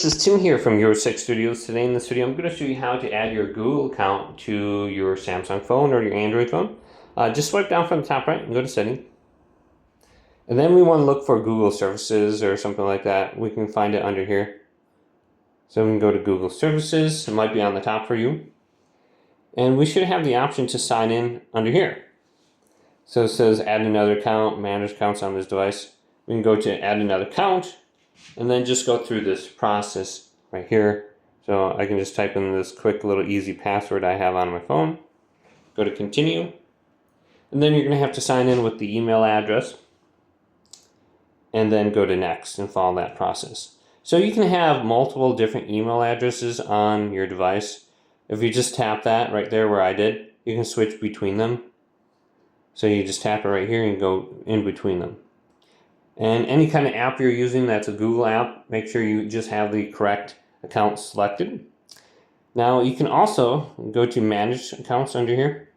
This is Tim here from Your Tech Studios. Today in this video I'm going to show you how to add your Google account to your Samsung phone or your Android phone. Just swipe down from the top right and go to Setting. And then we want to look for Google Services or something like that. We can find it under here. So we can go to Google Services. It might be on the top for you. And we should have the option to sign in under here. So it says add another account, manage accounts on this device. We can go to add another account. And then just go through this process right here. So I can just type in this quick little easy password I have on my phone. Go to continue. And then you're going to have to sign in with the email address. And then go to next and follow that process. So you can have multiple different email addresses on your device. If you just tap that right there where I did, you can switch between them. So you just tap it right here and go in between them. And any kind of app you're using that's a Google app, make sure you just have the correct account selected. Now you can also go to Manage Accounts under here.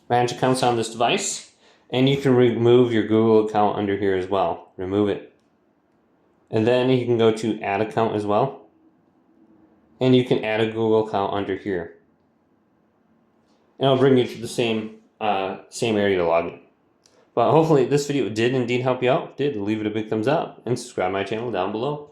Manage Accounts on this device. And you can remove your Google account under here as well. Remove it. And then you can go to Add Account as well. And you can add a Google account under here. And it'll bring you to the same area to log in. But hopefully this video did indeed help you out. If it did, leave it a big thumbs up and subscribe to my channel down below.